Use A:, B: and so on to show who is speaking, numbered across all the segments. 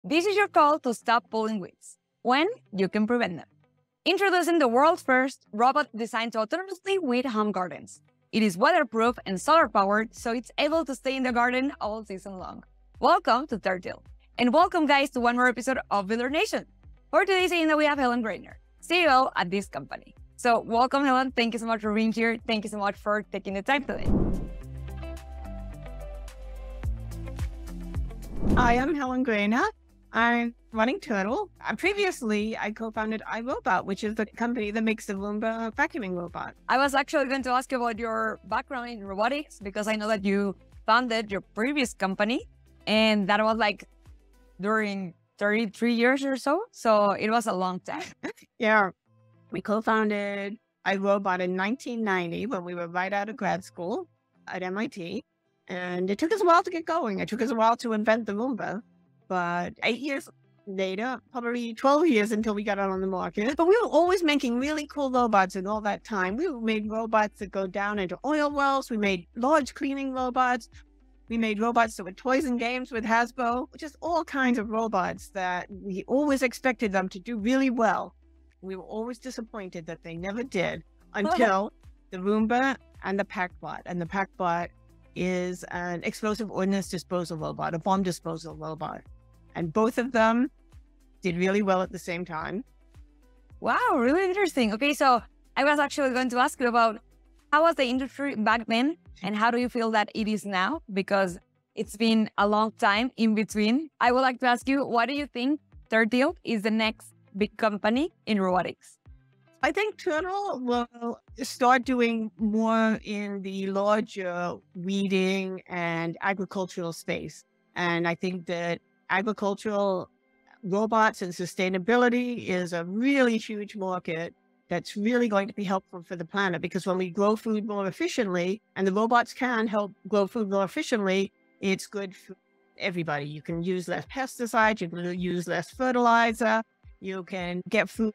A: This is your call to stop pulling weeds when you can prevent them. Introducing the world's first robot designed to autonomously weed home gardens. It is weatherproof and solar-powered, so it's able to stay in the garden all season long. Welcome to Turtle. And welcome, guys, to one more episode of Builder Nation. For today's agenda, we have Helen Greiner, CEO at this company. So welcome, Helen. Thank you so much for being here. Thank you so much for taking the time today.
B: Hi, I'm Helen Greiner. I'm running Turtle. Previously, I co-founded iRobot, which is the company that makes the Roomba vacuuming robot.
A: I was actually going to ask you about your background in robotics because I know that you founded your previous company and that was like during 33 years or so. So it was a long time.
B: Yeah. We co-founded iRobot in 1990 when we were right out of grad school at MIT. And it took us a while to get going. It took us a while to invent the Roomba. But 8 years later, probably 12 years until we got out on the market. But we were always making really cool robots in all that time. We made robots that go down into oil wells. We made large cleaning robots. We made robots that were toys and games with Hasbro, just all kinds of robots that we always expected them to do really well. We were always disappointed that they never did until the Roomba and the PackBot. And the PackBot is an explosive ordnance disposal robot, a bomb disposal robot. And both of them did really well at the same time.
A: Wow, really interesting. Okay, so I was actually going to ask you about how was the industry back then and how do you feel that it is now? Because it's been a long time in between. I would like to ask you, what do you think Turtle is the next big company in robotics?
B: I think Turtle will start doing more in the larger weeding and agricultural space. And I think that agricultural robots and sustainability is a really huge market that's really going to be helpful for the planet, because when we grow food more efficiently, and the robots can help grow food more efficiently, it's good for everybody. You can use less pesticides, you can use less fertilizer, you can get food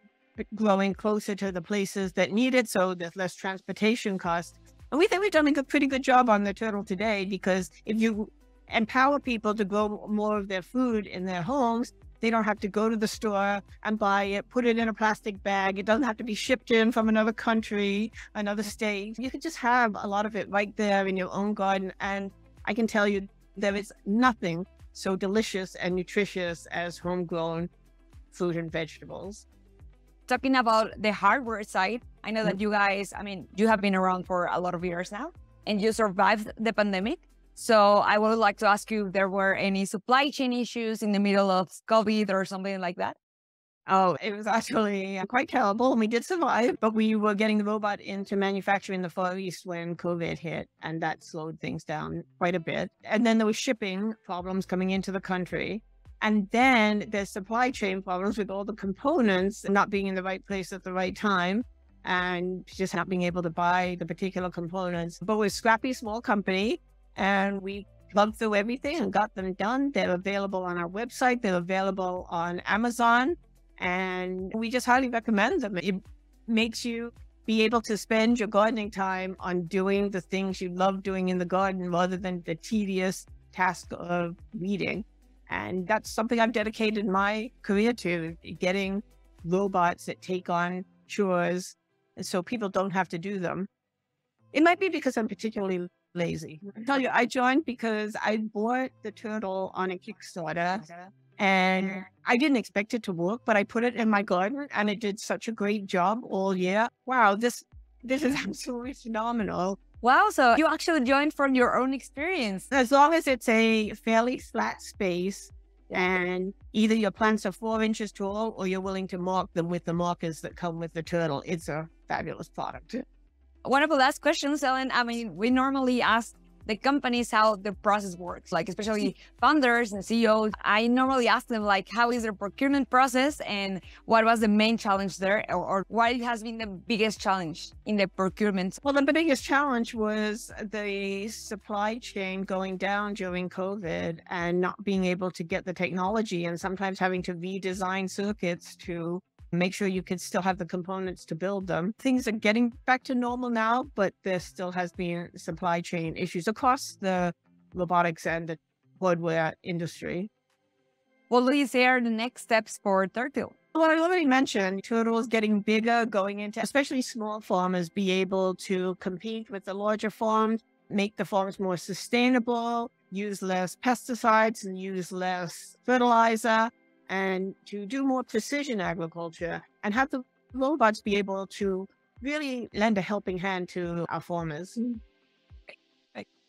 B: growing closer to the places that need it, so there's less transportation costs. And we think we've done a pretty good job on the Turtle today, because if you empower people to grow more of their food in their homes, they don't have to go to the store and buy it, put it in a plastic bag. It doesn't have to be shipped in from another country, another state. You can just have a lot of it right there in your own garden. And I can tell you there is nothing so delicious and nutritious as homegrown fruit and vegetables.
A: Talking about the hardware side, I know that you guys, you have been around for a lot of years now and you survived the pandemic. So I would like to ask you if there were any supply chain issues in the middle of COVID or something like that.
B: Oh, it was actually quite terrible. And we did survive, but we were getting the robot into manufacturing in the Far East when COVID hit, and that slowed things down quite a bit. And then there was shipping problems coming into the country. And then there's supply chain problems with all the components not being in the right place at the right time and just not being able to buy the particular components. But we're a scrappy small company and we plugged through everything and got them done. They're available on our website. They're available on Amazon. And we just highly recommend them. It makes you be able to spend your gardening time on doing the things you love doing in the garden rather than the tedious task of weeding. And that's something I've dedicated my career to, getting robots that take on chores so people don't have to do them. It might be because I'm particularly lazy. I tell you, I joined because I bought the Turtle on a Kickstarter and I didn't expect it to work, but I put it in my garden and it did such a great job all year. Wow, this is absolutely phenomenal.
A: Wow, so you actually joined from your own experience.
B: As long as it's a fairly flat space and either your plants are 4 inches tall or you're willing to mark them with the markers that come with the Turtle, it's a fabulous product.
A: One of the last questions, Ellen, we normally ask the companies how the process works, like especially founders and CEOs. I normally ask them like, how is their procurement process and what was the main challenge there, or what has been the biggest challenge in the procurement?
B: Well, the biggest challenge was the supply chain going down during COVID and not being able to get the technology and sometimes having to redesign circuits to make sure you can still have the components to build them. Things are getting back to normal now, but there still has been supply chain issues across the robotics and the hardware industry.
A: What do you say are the next steps for Turtle?
B: Well, I already mentioned Turtle is getting bigger, going into especially small farmers be able to compete with the larger farms, make the farms more sustainable, use less pesticides and use less fertilizer, and to do more precision agriculture and have the robots be able to really lend a helping hand to our farmers.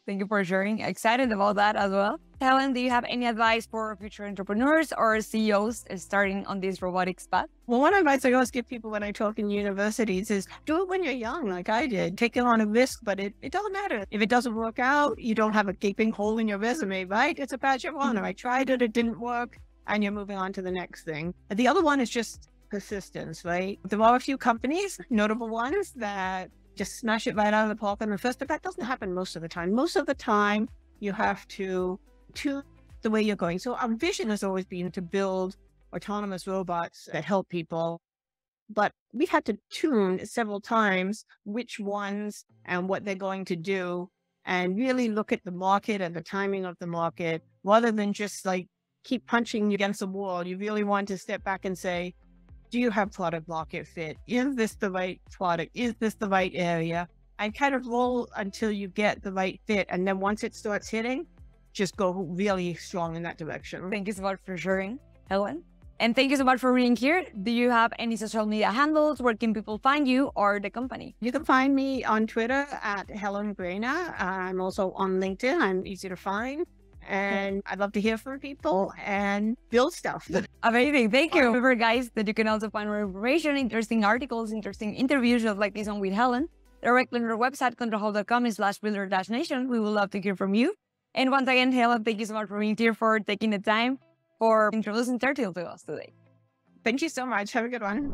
A: Thank you for sharing. Excited about that as well. Helen, do you have any advice for future entrepreneurs or CEOs starting on this robotics path?
B: Well, one advice I always give people when I talk in universities is do it when you're young, like I did. Take it on a risk, but it doesn't matter. If it doesn't work out, you don't have a gaping hole in your resume, right? It's a badge of honor. I tried it didn't work, and you're moving on to the next thing. The other one is just persistence, right? There are a few companies, notable ones, that just smash it right out of the park on the first, but that doesn't happen most of the time. Most of the time, you have to tune the way you're going. So our vision has always been to build autonomous robots that help people, but we've had to tune several times which ones and what they're going to do, and really look at the market and the timing of the market, rather than just like keep punching against the wall. You really want to step back and say, do you have product market fit? Is this the right product? Is this the right area? And kind of roll until you get the right fit. And then once it starts hitting, just go really strong in that direction.
A: Thank you so much for sharing, Helen. And thank you so much for being here. Do you have any social media handles? Where can people find you or the company?
B: You can find me on Twitter at Helen Brejna. I'm also on LinkedIn. I'm easy to find. And I'd love to hear from people and build stuff.
A: Amazing. Thank you. Remember, guys, that you can also find more information, interesting articles, interesting interviews just like this one with Helen directly on our website, controlhub.com/builder-nation. We would love to hear from you. And once again, Helen, thank you so much for being here, for taking the time for introducing Turtle to us today.
B: Thank you so much. Have a good one.